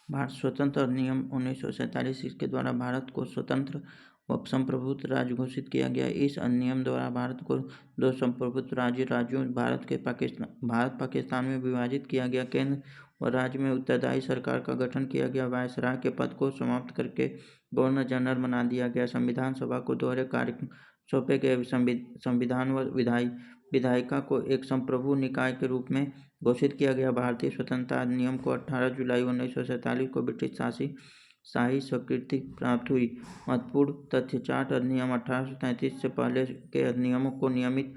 भारत स्वतंत्र अधिनियम 1947 इसके द्वारा भारत को स्वतंत्र व संप्रभुत्व राज्य घोषित किया गया। इस अधिनियम द्वारा भारत को दो संप्रभुत्व राज्यों भारत पाकिस्तान में विभाजित किया गया। केंद्र व राज्य में उत्तरदायी सरकार का गठन किया गया। वायसराय के पद को समाप्त करके गवर्नर जनरल बना दिया गया। संविधान सभा को दोहरे कार्य सौंपे गए। संविधान व विधायिका को एक संप्रभु निकाय के रूप में घोषित किया गया। भारतीय स्वतंत्रता अधिनियम को 18 जुलाई 1947 को ब्रिटिश शाही स्वीकृति प्राप्त हुई। महत्वपूर्ण तथ्य: चार्ट अधिनियम 1833 से पहले के अधिनियमों को नियमित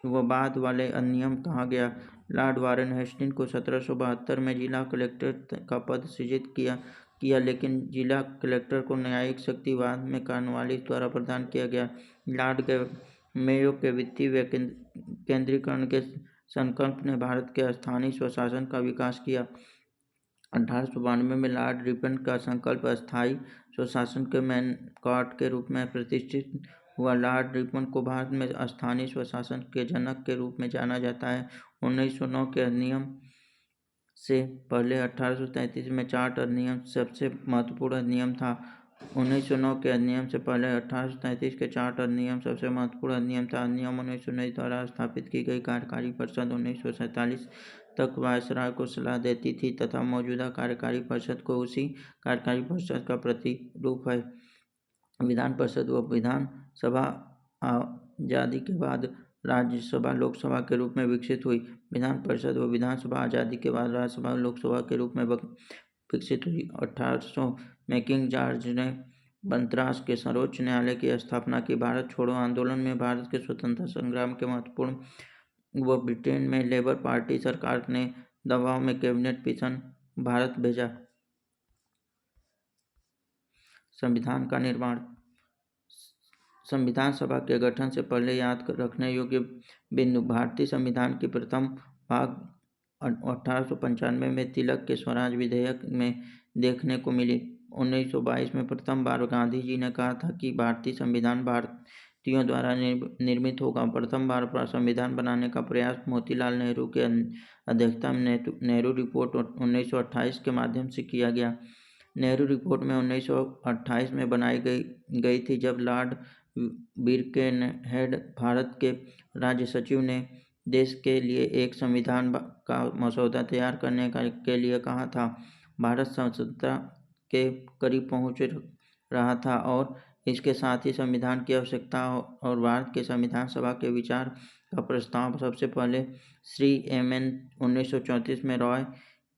व बाद वाले अधिनियम कहा गया। लॉर्ड वारेन हेस्टिंग्स को 1772 में जिला कलेक्टर का पद सृजित किया, लेकिन जिला कलेक्टर को न्यायिक शक्ति बाद में कॉर्नवालिस द्वारा प्रदान किया गया। लॉर्ड मेयो के वित्तीय केंद्रीकरण के संकल्प ने भारत के स्थानीय स्वशासन का विकास किया। 1892 में लॉर्ड रिपन का संकल्प अस्थायी स्वशासन के मेन कार्ड के रूप में प्रतिष्ठित हुआ। लॉर्ड रिपन को भारत में स्थानीय स्वशासन के जनक के रूप में जाना जाता है। 1909 के अधिनियम से पहले 1833 में चार्ट अधिनियम सबसे महत्वपूर्ण अधिनियम था। 1909 के अधिनियम से पहले 1833 के चार्ट अधिनियम सबसे महत्वपूर्ण अधिनियम था। अधिनियम 1909 द्वारा स्थापित की गई कार्यकारी परिषद 1947 तक वायसराय को सलाह देती थी तथा मौजूदा कार्यकारी परिषद को उसी कार्यकारी परिषद का प्रतिरूप है। विधान परिषद व विधान सभा आजादी के बाद राज्यसभा लोकसभा के रूप में विकसित हुई। विधान परिषद व विधानसभा आजादी के बाद राज्यसभा लोकसभा के रूप में विकसित हुई। 1800 में किंग जॉर्ज ने मद्रास के सर्वोच्च न्यायालय की स्थापना की। भारत छोड़ो आंदोलन में भारत के स्वतंत्रता संग्राम के महत्वपूर्ण व ब्रिटेन में लेबर पार्टी सरकार ने दबाव में कैबिनेट मिशन भारत भेजा। संविधान का निर्माण: संविधान सभा के गठन से पहले याद रखने योग्य बिंदु: भारतीय संविधान की प्रथम भाग 1895 में तिलक के स्वराज विधेयक में देखने को मिली। 1922 में प्रथम बार गांधी जी ने कहा था कि भारतीय संविधान भारतीयों द्वारा निर्मित होगा। प्रथम बार संविधान बनाने का प्रयास मोतीलाल नेहरू के अध्यक्षता में नेहरू रिपोर्ट 1928 के माध्यम से किया गया। नेहरू रिपोर्ट में 1928 में बनाई गई थी, जब लॉर्ड बिरकेनहेड भारत के राज्य सचिव ने देश के लिए एक संविधान का मसौदा तैयार करने के लिए कहा था। भारत स्वतंत्रता के करीब पहुंच रहा था और इसके साथ ही संविधान की आवश्यकता और भारत के संविधान सभा के विचार का प्रस्ताव सबसे पहले श्री एम.एन. 1934 में रॉय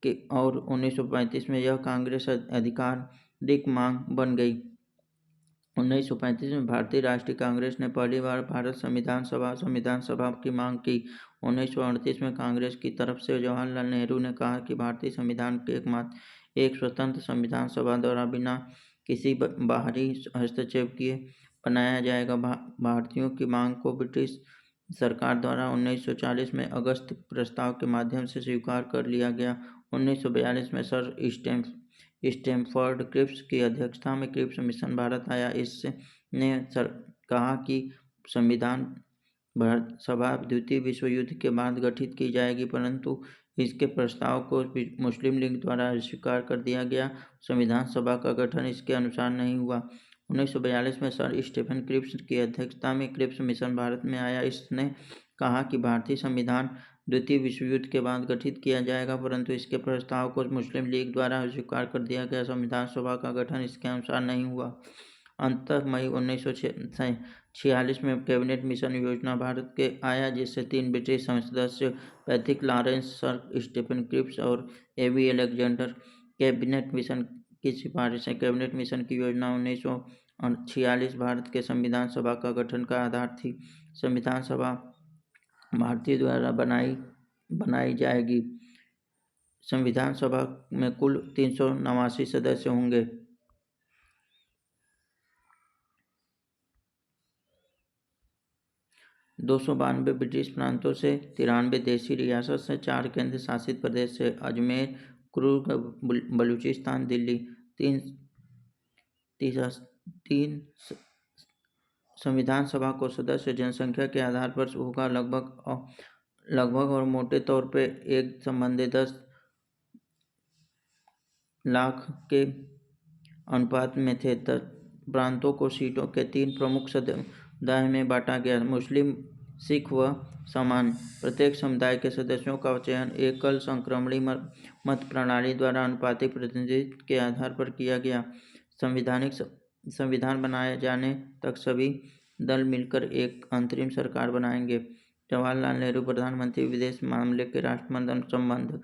के और 1935 में यह कांग्रेस अधिकारिक मांग बन गई। 1935 में भारतीय राष्ट्रीय कांग्रेस ने पहली बार भारत संविधान सभा की मांग की। 1938 में कांग्रेस की तरफ से जवाहरलाल नेहरू ने कहा कि भारतीय संविधान के एकमात्र एक स्वतंत्र संविधान सभा द्वारा बिना किसी बाहरी हस्तक्षेप किए बनाया जाएगा। भारतीयों की मांग को ब्रिटिश सरकार द्वारा 1940 में अगस्त प्रस्ताव के माध्यम से स्वीकार कर लिया गया। 1942 में सर स्टैमफोर्ड क्रिप्स की अध्यक्षता में क्रिप्स मिशन भारत आया। इसने कहा कि संविधान सभा द्वितीय विश्व युद्ध के बाद गठित की जाएगी, परंतु इसके प्रस्ताव को मुस्लिम लीग द्वारा अस्वीकार कर दिया गया। संविधान सभा का गठन इसके अनुसार नहीं हुआ। 1942 में सर स्टीफन क्रिप्स की अध्यक्षता में क्रिप्स मिशन भारत में आया। इसने कहा कि भारतीय संविधान द्वितीय विश्व युद्ध के बाद गठित किया जाएगा, परंतु इसके प्रस्ताव को मुस्लिम लीग द्वारा स्वीकार कर दिया गया। संविधान सभा का गठन इसके अनुसार नहीं हुआ। अंततः मई 1946 में कैबिनेट मिशन योजना भारत के आया, जिससे 3 ब्रिटिश सदस्य Patrick Lawrence, sir Stephen Cripps और ए.बी. अलेक्जेंडर कैबिनेट मिशन की सिफारिशें। कैबिनेट मिशन की योजना 1946 भारत के संविधान सभा का गठन का आधार थी। संविधान सभा भारतीय द्वारा बनाई जाएगी। संविधान सभा में कुल 389 सदस्य होंगे। 292 ब्रिटिश प्रांतों से, 93 देशी रियासत से, 4 केंद्र शासित प्रदेश से, अजमेर, कुर्ग, बलूचिस्तान, दिल्ली। 3 संविधान सभा को सदस्य जनसंख्या के आधार पर होगा। लगभग और मोटे तौर पर एक संबंधी 10 लाख के अनुपात में थे। प्रांतों को सीटों के 3 प्रमुख समुदाय में बांटा गया: मुस्लिम, सिख व सामान्य। प्रत्येक समुदाय के सदस्यों का चयन एकल संक्रमणी मत प्रणाली द्वारा अनुपातिक प्रतिनिधित्व के आधार पर किया गया। संविधान बनाए जाने तक सभी दल मिलकर एक अंतरिम सरकार बनाएंगे। जवाहरलाल नेहरू प्रधानमंत्री, विदेश मामले के राष्ट्रमंडल संबंध।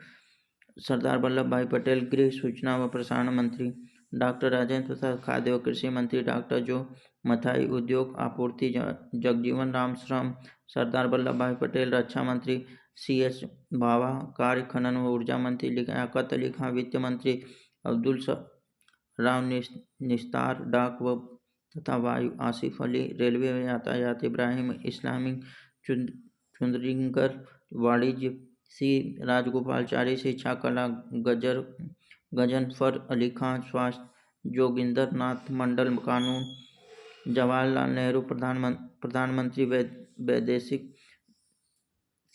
सरदार वल्लभ भाई पटेल, गृह, सूचना व प्रसारण मंत्री। डॉक्टर राजेंद्र प्रसाद, खाद्य व कृषि मंत्री। डॉक्टर जो मथाई, उद्योग आपूर्ति। जगजीवन राम, श्रम। सरदार वल्लभ भाई पटेल, रक्षा मंत्री। CH भाभा, कार्य, खनन व ऊर्जा मंत्री। लियाकत अली खां, वित्त मंत्री। अब्दुल राव निस्तार, डाक व तथा वायु। आसिफ अली, रेलवे व यातायात। इब्राहिम इस्लामी चुंदरीगर, वाणिज्य। C राजगोपालचारी, शिक्षा, कला। गजनफर अली खां, स्वास्थ्य। जोगिंदर नाथ मंडल, कानून। जवाहरलाल नेहरू प्रधानमंत्री, वैदेशिक।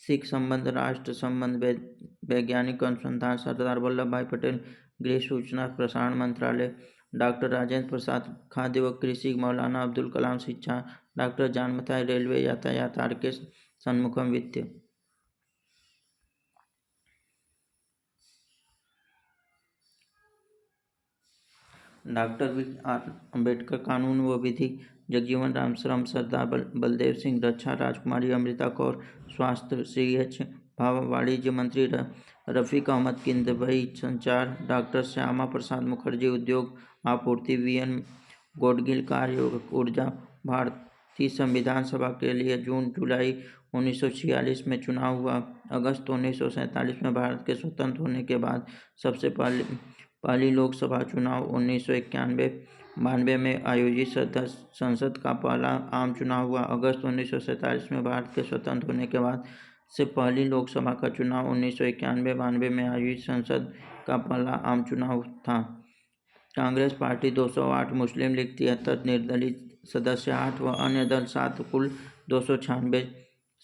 सिख संबंध, राष्ट्र संबंध, वैज्ञानिक अनुसंधान। सरदार वल्लभ भाई पटेल, गृह, सूचना प्रसारण मंत्रालय। डॉक्टर राजेंद्र प्रसाद, खाद्य व कृषि। मौलाना अब्दुल कलाम, शिक्षा। डॉक्टर जॉन मथाई, रेलवे यातायात। RK शनमुखम, वित्त। डॉक्टर BR अम्बेडकर, कानून व विधि। जगजीवन राम, श्रम। सरदार बलदेव सिंह, रक्षा। राजकुमारी अमृता कौर, स्वास्थ्य। CH भाभा, वाणिज्य मंत्री। रफीक अहमद किदवई, संचार। डॉक्टर श्यामा प्रसाद मुखर्जी, उद्योग आपूर्ति। VN गौडगिल, कार्य व ऊर्जा। भारतीय संविधान सभा के लिए जून-जुलाई 1946 में चुनाव हुआ। अगस्त 1947 में भारत के स्वतंत्र होने के बाद सबसे पहली लोकसभा चुनाव। 1991-92 में आयोजित संसद का पहला आम चुनाव हुआ। अगस्त 1947 में भारत के स्वतंत्र होने के बाद से पहली लोकसभा का चुनाव। 1991-92 में आयोजित संसद का पहला आम चुनाव था। कांग्रेस पार्टी 208, मुस्लिम लीग 73, निर्दलीय सदस्य 8 व अन्य दल 7, कुल 296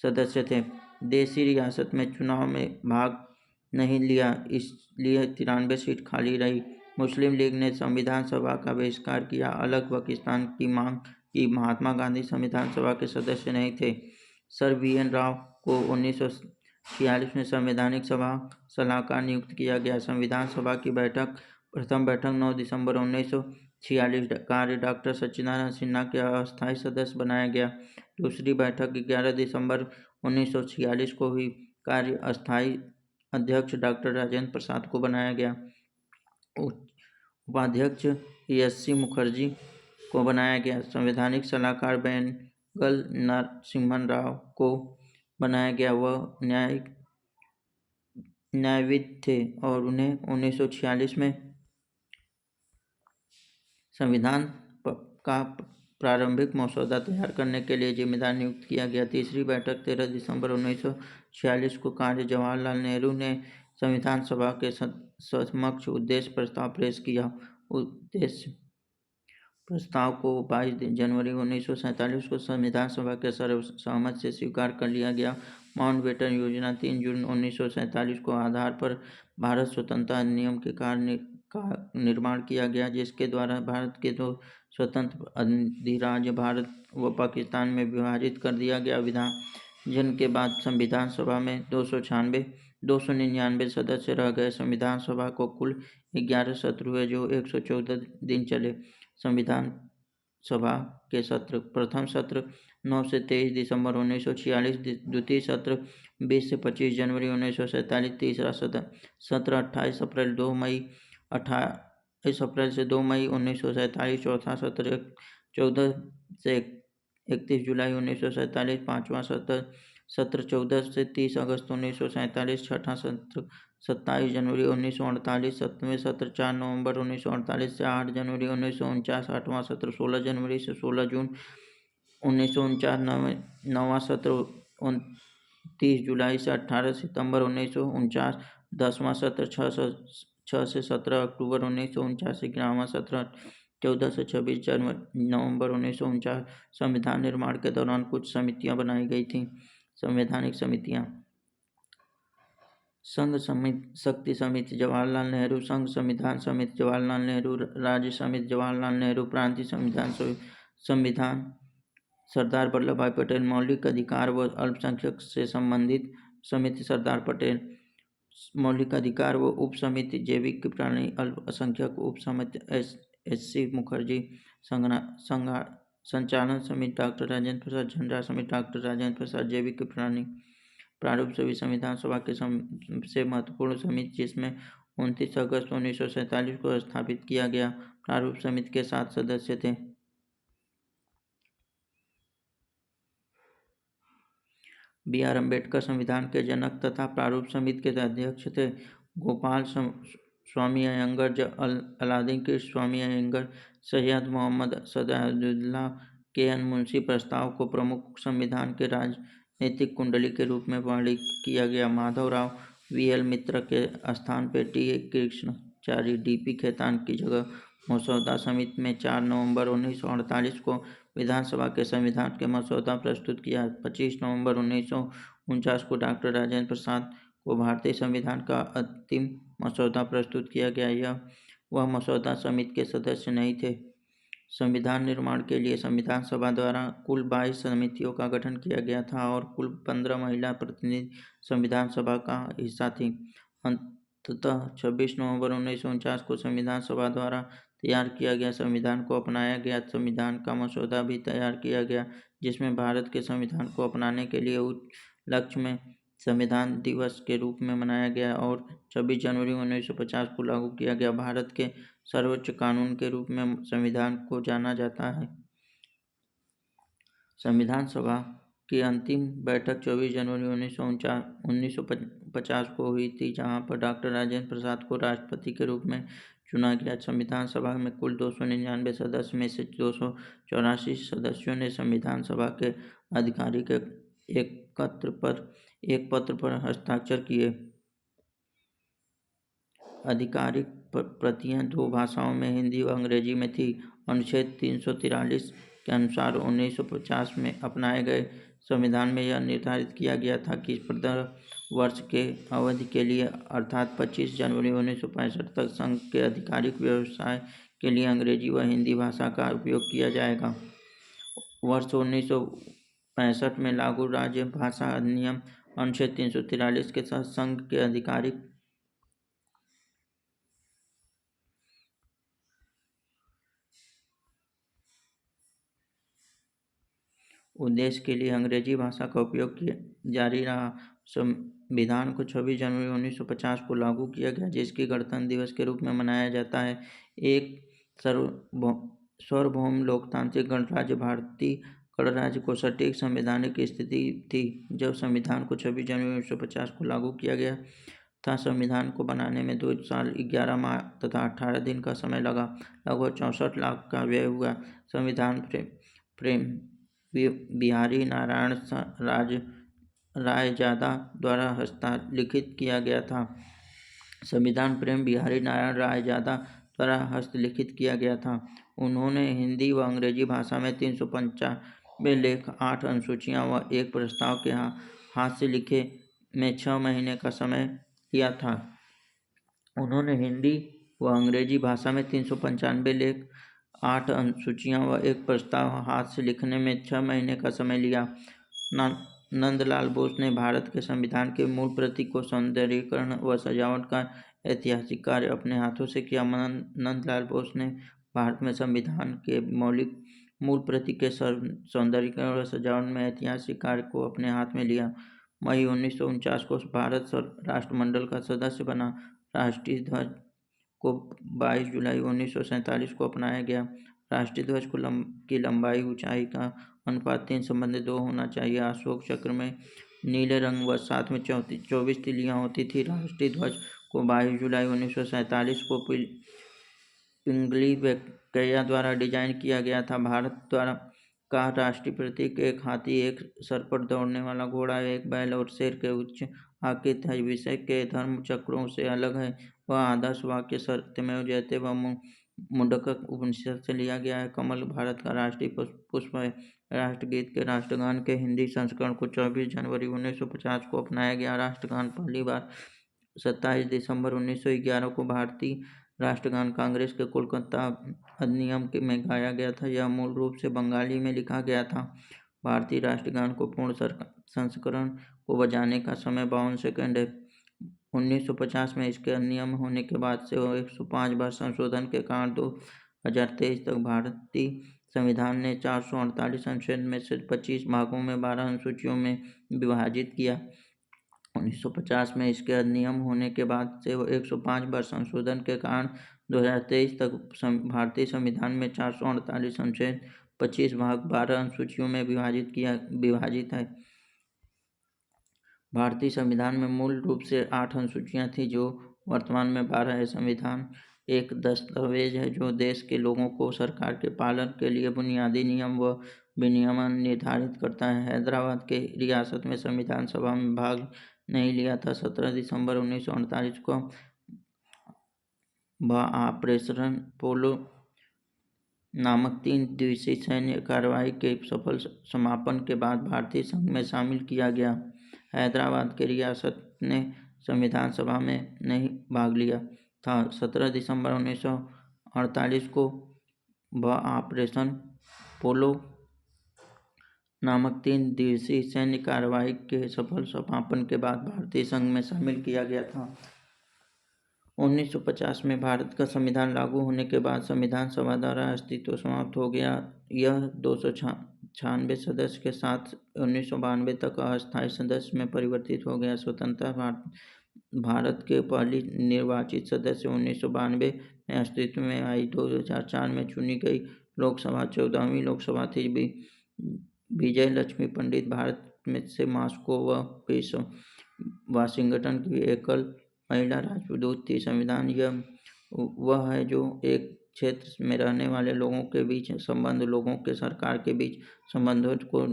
सदस्य थे। देशी रियासत में चुनाव में भाग नहीं लिया, इसलिए 93 सीट खाली रही। मुस्लिम लीग ने संविधान सभा का बहिष्कार किया। अलग पाकिस्तान की मांग की। महात्मा गांधी संविधान सभा के सदस्य नहीं थे। सर VN राव को 1946 में संवैधानिक सभा सलाहकार नियुक्त किया गया। संविधान सभा की प्रथम बैठक 9 दिसंबर 1946। कार्य: डॉक्टर सच्चिदानंद सिन्हा के अस्थायी सदस्य बनाया गया। दूसरी बैठक 11 दिसंबर 1946 को हुई। कार्य: अस्थायी अध्यक्ष डॉक्टर राजेंद्र प्रसाद को बनाया गया। उपाध्यक्ष SC मुखर्जी को बनाया गया। संवैधानिक सलाहकार बेंगल नरसिम्हन राव को बनाया गया। वह न्यायविद थे और उन्हें 1946 में संविधान का प्रारंभिक मसौदा तैयार करने के लिए जिम्मेदार नियुक्त किया गया। तीसरी बैठक 13 दिसंबर 1946 को। कार्य: जवाहरलाल नेहरू ने संविधान सभा के समक्ष उद्देश्य प्रस्ताव पेश किया। उद्देश्य प्रस्ताव को 22 जनवरी 1947 को संविधान सभा के सर्वसम्मति से स्वीकार कर लिया गया। माउंटबेटन योजना 3 जून 1947 को आधार पर भारत स्वतंत्रता अधिनियम के का निर्माण किया गया, जिसके द्वारा भारत के 2 स्वतंत्र अधिराज्य भारत व पाकिस्तान में विभाजित कर दिया गया। विभाजन के बाद संविधान सभा में 299 सदस्य रह गए। संविधान सभा को कुल 11 सत्र हुए, जो 114 दिन चले। संविधान सभा के सत्र: प्रथम सत्र 9 से 23 दिसंबर 1946, द्वितीय सत्र 20 से 25 जनवरी 1947, तीसरा सत्र 28 अप्रैल से 2 मई 1947, चौथा सत्र 14 से 31 जुलाई 1947, पाँचवा सत्र 14 से 30 अगस्त 1947, छठा सत्र 27 जनवरी 1948, सातवें सत्र 4 नवंबर 1948 से 8 जनवरी 1949, आठवां सत्र 16 जनवरी से 16 जून 1949, नौवां सत्र 29 जुलाई से 18 सितंबर 1949, 10वां सत्र 6 से 17 अक्टूबर 1949, 11वां सत्र 14 से 26 नवंबर 1949। संविधान निर्माण के दौरान कुछ समितियां बनाई गई थीं। संवैधानिक समितियां: संघ शक्ति समिति जवाहरलाल नेहरू, संघ संविधान समिति जवाहरलाल नेहरू, राज्य समिति जवाहरलाल नेहरू, प्रांतीय संविधान सरदार वल्लभ भाई पटेल, मौलिक अधिकार व अल्पसंख्यक से संबंधित समिति सरदार पटेल, मौलिक अधिकार व उप समिति जैविक प्राणी अल्पसंख्यक, उप समिति एस.सी. मुखर्जी, संचालन समिति डॉक्टर राजेंद्र प्रसाद, झंडा समिति डॉक्टर राजेंद्र प्रसाद, जैविक प्राणी प्रारूप सभी संविधान सभा के सबसे महत्वपूर्ण समिति, जिसमें 29 अगस्त 1947 को स्थापित किया गया। प्रारूप समिति के 7 सदस्य थे। B.R. अम्बेडकर संविधान के जनक तथा प्रारूप समिति के अध्यक्ष थे। गोपाल स्वामी अयंगर, अलाउद्दीन कृष्ण स्वामी अयंगर, सैयद मोहम्मद सदाउद्दौला, K.N. मुंशी प्रस्ताव को प्रमुख संविधान के राजनीतिक कुंडली के रूप में वर्णित किया गया। माधवराव V.L. मित्र के स्थान पर T. कृष्णाचारी D.P. खेतान की जगह मसौदा समिति में 4 नवंबर 1948 को विधानसभा के संविधान के मसौदा प्रस्तुत किया। 25 नवंबर 1949 को डॉक्टर राजेंद्र प्रसाद को भारतीय संविधान का अंतिम मसौदा प्रस्तुत किया गया। वह मसौदा समिति के सदस्य नहीं थे। संविधान निर्माण के लिए संविधान सभा द्वारा कुल 22 समितियों का गठन किया गया था और कुल 15 महिला प्रतिनिधि संविधान सभा का हिस्सा थी। अंततः 26 नवंबर 1949 को संविधान सभा द्वारा तैयार किया गया संविधान को अपनाया गया। संविधान का मसौदा भी तैयार किया गया, जिसमें भारत के संविधान को अपनाने के लिए उच्च लक्ष्य में संविधान दिवस के रूप में मनाया गया और 26 जनवरी 1950 को लागू किया गया। भारत के सर्वोच्च कानून के रूप में संविधान को जाना जाता है। संविधान सभा की अंतिम बैठक 24 जनवरी 1950 को हुई थी, जहां पर डॉक्टर राजेंद्र प्रसाद को राष्ट्रपति के रूप में चुना गया। संविधान सभा में कुल 299 सदस्य में से 284 सदस्यों ने संविधान सभा के आधिकारिक एक पत्र पर हस्ताक्षर किए। आधिकारिक प्रतियां 2 भाषाओं में हिंदी व अंग्रेजी में थी। अनुच्छेद 343 के अनुसार 1950 में अपनाए गए संविधान में यह निर्धारित किया गया था कि 15 वर्ष के अवधि के लिए अर्थात 25 जनवरी 1965 तक संघ के आधिकारिक व्यवसाय के लिए अंग्रेजी व हिंदी भाषा का उपयोग किया जाएगा। वर्ष 1965 में लागू राज्य भाषा अधिनियम अनुच्छेद 343 के साथ संघ के आधिकारिक उद्देश्य के लिए अंग्रेजी भाषा का उपयोग किया जारी रहा। संविधान को 26 जनवरी 1950 को लागू किया गया, जिसकी गणतंत्र दिवस के रूप में मनाया जाता है। एक सार्वभौम लोकतांत्रिक गणराज्य भारतीय गणराज्य को सटीक संवैधानिक स्थिति थी जब संविधान को 26 जनवरी 1950 को लागू किया गया था। संविधान को बनाने में 2 साल 11 माह तथा 18 दिन का समय लगा। लगभग 64 लाख का व्यय हुआ। संविधान प्रेम बिहारी नारायण रायजादा द्वारा हस्तलिखित किया गया था। संविधान प्रेम बिहारी नारायण रायजादा द्वारा हस्तलिखित किया गया था। उन्होंने हिंदी व अंग्रेजी भाषा में 395 लेख, 8 अनुसूचियां व 1 प्रस्ताव के हाथ से लिखे में 6 महीने का समय लिया था। उन्होंने हिंदी व अंग्रेजी भाषा में 395 लेख, 8 अनुसूचियां व 1 प्रस्ताव हाथ से लिखने में 6 महीने का समय लिया। नंदलाल बोस ने भारत के संविधान की मूल प्रति को सौंदर्यीकरण व सजावट का ऐतिहासिक कार्य अपने हाथों से किया। नंदलाल बोस ने भारत में संविधान के मूल प्रति के सौंदर्यीकरण व सजावट में ऐतिहासिक कार्य को अपने हाथ में लिया। मई 1949 को भारत राष्ट्रमंडल का सदस्य बना। राष्ट्रीय ध्वज को 22 जुलाई 1947 को अपनाया गया। राष्ट्रीय ध्वज की लंबाई ऊंचाई का अनुपात 3:2 होना चाहिए। अशोक चक्र में नीले रंग व साथ में 24 तिलियां होती थी। राष्ट्रीय ध्वज को 22 जुलाई 1947 को पिंगली वेंकैया द्वारा डिजाइन किया गया था। भारत द्वारा का राष्ट्रीय प्रतीक एक हाथी, एक सर पर दौड़ने वाला घोड़ा, एक बैल और शेर के उच्च आकृति है। विषय के धर्म चक्रों से अलग है। वह आदर्श वाक्य सत्यमेव जयते व मुंडक उपनिषद से लिया गया है। कमल भारत का राष्ट्रीय पुष्प है। राष्ट्रगीत के राष्ट्रगान के हिंदी संस्करण को 24 जनवरी 1950 को अपनाया गया। राष्ट्रगान पहली बार 27 दिसंबर 1911 को भारतीय राष्ट्रगान कांग्रेस के कोलकाता अधिनियम में गाया गया था। यह मूल रूप से बंगाली में लिखा गया था। भारतीय राष्ट्रगान को पूर्ण संस्करण को बजाने का समय 52 सेकंड है। 1950 में इसके अधिनियम होने के बाद से 105 बार संशोधन के कारण 2023 तक भारतीय संविधान ने 448 अनुच्छेद में से 25 भागों में 12 अनुसूचियों में विभाजित किया। 1950 में इसके अधिनियम होने के बाद से 105 बार संशोधन के कारण 2023 तक भारतीय संविधान में 448 अनुच्छेद 25 भाग 12 अनुसूचियों में विभाजित है। भारतीय संविधान में मूल रूप से 8 अनुसूचियां थीं, जो वर्तमान में 12 है। संविधान एक दस्तावेज है जो देश के लोगों को सरकार के पालन के लिए बुनियादी नियम व विनियमन निर्धारित करता है। हैदराबाद के रियासत में संविधान सभा में भाग नहीं लिया था। 17 दिसंबर 1948 को ऑपरेशन पोलो नामक 3 दिवसीय सैन्य कार्रवाई के सफल समापन के बाद भारतीय संघ में शामिल किया गया। हैदराबाद के रियासत ने संविधान सभा में नहीं भाग लिया था। 17 दिसंबर 1948 को ऑपरेशन पोलो नामक 3 दिवसीय सैन्य कार्रवाई के सफल समापन के बाद भारतीय संघ में शामिल किया गया था। 1950 में भारत का संविधान लागू होने के बाद संविधान सभा द्वारा अस्तित्व समाप्त हो गया। यह 296 सदस्य के साथ 1992 तक अस्थायी सदस्य में परिवर्तित हो गया। स्वतंत्रता भारत के पहली निर्वाचित सदस्य 1992 में अस्तित्व में आई। 2004 में चुनी गई लोकसभा 14वीं लोकसभा थी। विजय लक्ष्मी पंडित भारत में से मॉस्को व वाशिंगटन की एकल महिला राजदूत थी। संविधान यह वह है जो एक क्षेत्र में रहने वाले लोगों के बीच संबंध, लोगों के सरकार के बीच संबंधों को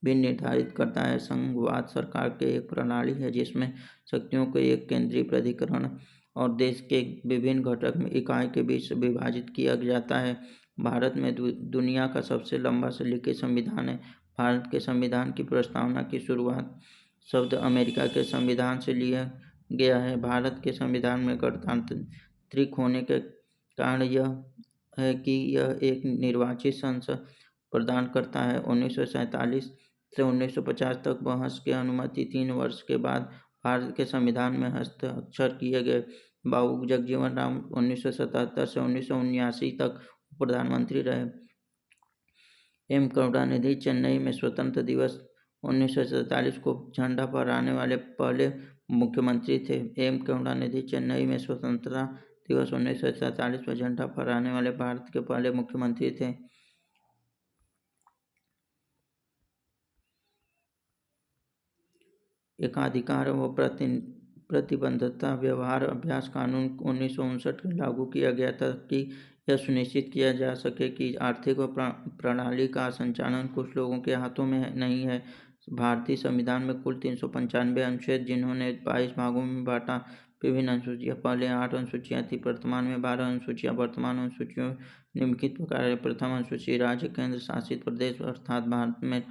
भी निर्धारित करता है। संघवाद सरकार की एक प्रणाली है जिसमें शक्तियों को एक केंद्रीय प्राधिकरण और देश के विभिन्न घटक इकाई के बीच विभाजित किया जाता है। भारत में दुनिया का सबसे लंबा से लिखित संविधान है। भारत के संविधान की प्रस्तावना की शुरुआत शब्द अमेरिका के संविधान से लिया गया है। भारत के संविधान में गणतांत्रिक होने के कारण यह है कि यह एक निर्वाचित संसद प्रदान करता है। 1947 से 1950 तक बहस की अनुमति 3 वर्ष के बाद भारत के संविधान में हस्ताक्षर किए गए। बाबू जगजीवन राम 1977 से 1979 तक प्रधानमंत्री रहे। एम करुणानिधि चेन्नई में स्वतंत्रता दिवस 1947 को झंडा फहराने वाले पहले मुख्यमंत्री थे। एम करुणानिधि चेन्नई में स्वतंत्रता दिवस 1947 पर झंडा फहराने वाले भारत के पहले मुख्यमंत्री थे। एकाधिकार व प्रतिबद्धता व्यवहार अभ्यास कानून 1959 लागू किया गया ताकि यह सुनिश्चित किया जा सके कि आर्थिक व प्रणाली का संचालन कुछ लोगों के हाथों में नहीं है। भारतीय संविधान में कुल 395 अनुच्छेद जिन्होंने 22 भागों में बांटा। विभिन्न अनुसूचियाँ पहले 8 अनुसूचियाँ थी, वर्तमान में 12 अनुसूचियाँ। वर्तमान अनुसूचियों निम्नलिखित प्रकार है। प्रथम अनुसूची राज्य केंद्र शासित प्रदेश अर्थात भारत में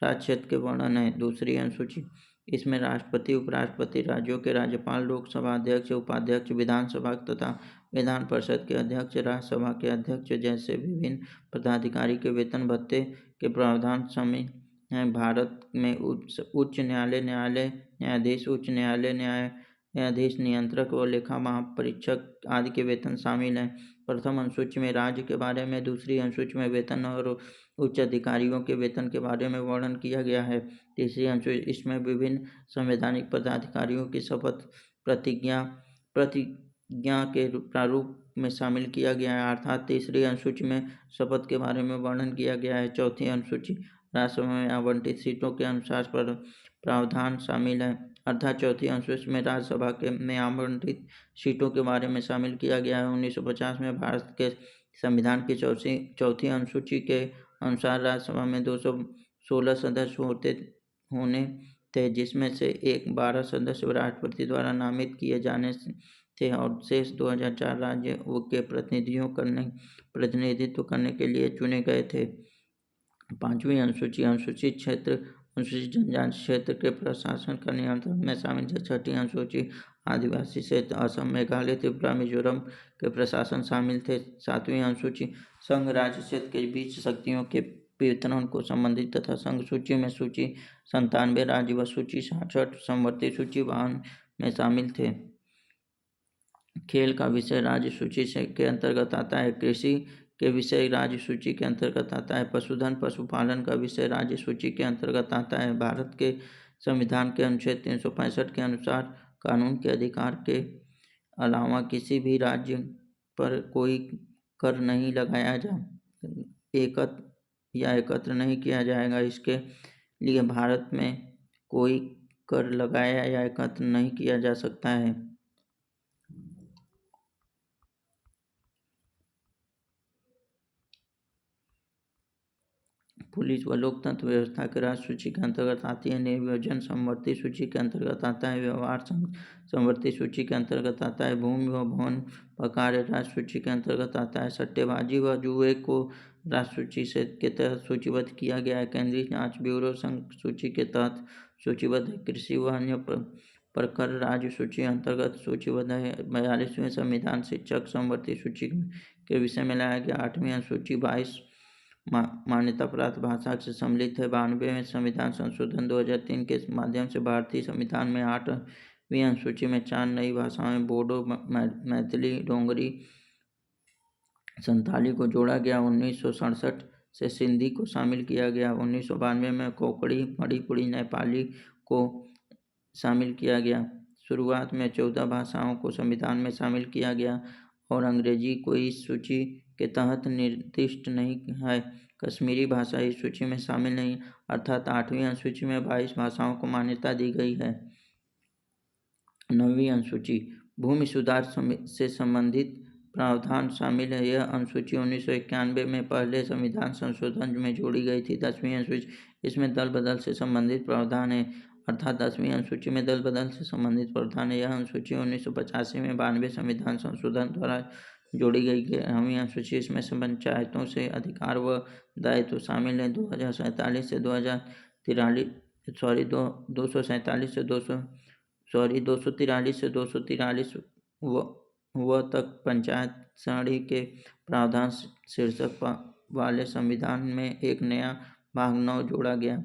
राज्य क्षेत्र के वर्णन है। दूसरी अनुसूची इसमें राष्ट्रपति, उपराष्ट्रपति, राज्यों के राज्यपाल, लोकसभा अध्यक्ष, उपाध्यक्ष, विधानसभा तथा विधान परिषद के अध्यक्ष, राज्यसभा के अध्यक्ष जैसे विभिन्न पदाधिकारी के वेतन भत्ते के प्रावधान शामिल हैं। भारत में उच्च न्यायालय, न्यायाधीश, उच्च न्यायालय न्यायाधीश, नियंत्रक व लेखा महापरीक्षक आदि के वेतन शामिल हैं। प्रथम अनुसूची में राज्य के बारे में, दूसरी अनुसूची में वेतन और उच्च अधिकारियों के वेतन के बारे में वर्णन किया गया है। तीसरी अनुसूची इसमें विभिन्न संवैधानिक पदाधिकारियों की शपथ प्रतिज्ञा के प्रारूप में शामिल किया गया है, अर्थात तीसरी अनुसूची में शपथ के बारे में वर्णन किया गया है। चौथी अनुसूची राज्यसभा में आवंटित सीटों के अनुसार प्रावधान शामिल है, अर्थात चौथी अनुसूची में राज्यसभा में आवंटित सीटों के बारे में शामिल किया गया है। 1950 में भारत के संविधान की चौथी अनुसूची के अनुसार राज्यसभा में 216 सदस्य होने थे, जिसमें से 12 सदस्य राष्ट्रपति द्वारा नामित किए जाने थे और शेष 2004 राज्य के प्रतिनिधित्व करने के लिए चुने गए थे। पांचवी अनुसूची अनुसूचित क्षेत्र, अनुसूचित जनजाति क्षेत्र के प्रशासन का नियंत्रण में शामिल है। छठी अनुसूची आदिवासी क्षेत्र असम, मेघालय, त्रिपुरा, मिजोरम के प्रशासन शामिल थे। 7वीं अनुसूची संघ राज्य क्षेत्र के बीच शक्तियों के वितरण को संबंधित तथा संघ सूची में सूची 97 राज्य व सूची 66 समवर्ती सूची 52 में शामिल थे। खेल का विषय राज्य सूची से के अंतर्गत आता है। कृषि के विषय राज्य सूची के अंतर्गत आता है। पशुधन पशुपालन का विषय राज्य सूची के अंतर्गत आता है। भारत के संविधान के अनुच्छेद 365 के अनुसार कानून के अधिकार के अलावा किसी भी राज्य पर कोई कर नहीं लगाया एकत्र नहीं किया जाएगा। इसके लिए भारत में कोई कर लगाया या एकत्र नहीं किया जा सकता है। पुलिस व लोकतंत्र व्यवस्था के राज्य सूची के अंतर्गत आती है। नियोजन समवर्ती सूची के अंतर्गत आता है। व्यवहार समवर्ती सूची के अंतर्गत आता है। भूमि व भवन व कार्य राज्य सूची के अंतर्गत आता है। सट्टेबाजी व जुए को राज्य सूची से के तहत सूचीबद्ध किया गया है। केंद्रीय जांच ब्यूरो संघ सूची के तहत सूचीबद्ध है। कृषि व अन्य प्रकर राज्य सूची अंतर्गत सूचीबद्ध है। 42वें संविधान शिक्षक समवर्ती सूची के विषय में लाया गया। 8वीं अनुसूची 22 मान्यता प्राप्त भाषा से सम्मिलित है। 92वें संविधान संशोधन 2003 के माध्यम से भारतीय संविधान में 8वीं अनुसूची में 4 नई भाषाएं बोडो, मैथिली, डोगरी, संथाली को जोड़ा गया। 1967 से सिंधी को शामिल किया गया। 1992 में कोंकणी, मणिपुरी, नेपाली को शामिल किया गया। शुरुआत में 14 भाषाओं को संविधान में शामिल किया गया और अंग्रेजी को इस सूची के तहत निर्दिष्ट नहीं है। कश्मीरी भाषा इस सूची में शामिल नहीं, अर्थात 8वीं अनुसूची में 22 भाषाओं को मान्यता दी गई है। 9वीं अनुसूची भूमि सुधार से संबंधित प्रावधान शामिल है। यह अनुसूची 1991 में पहले संविधान संशोधन में जोड़ी गई थी। 10वीं अनुसूची इसमें दल बदल से संबंधित प्रावधान है, अर्थात 10वीं अनुसूची में दल बदल से संबंधित प्रावधान है। यह अनुसूची 1985 में 92 संविधान संशोधन द्वारा जोड़ी गई। 11वीं अनुसूची इसमें पंचायतों से अधिकार व दायित्व शामिल है। 247 से 243 व तक पंचायत सारणी के प्रावधान शीर्षक वाले संविधान में एक नया भाग 9 जोड़ा गया।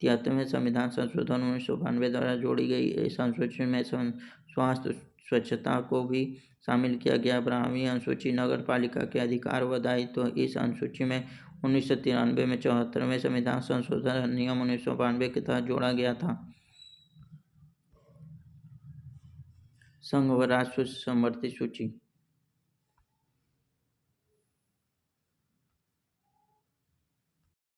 73वें संविधान संशोधन 1992 द्वारा जोड़ी गई इस अनुसूची में स्वास्थ्य स्वच्छता को भी शामिल किया गया। 12वीं अनुसूची नगर पालिका के अधिकार व दायित्व इस अनुसूची में 1993 में 74वें संविधान संशोधन अधिनियम 1992 के तहत जोड़ा गया था। संघ व राज्य समवर्ती सूची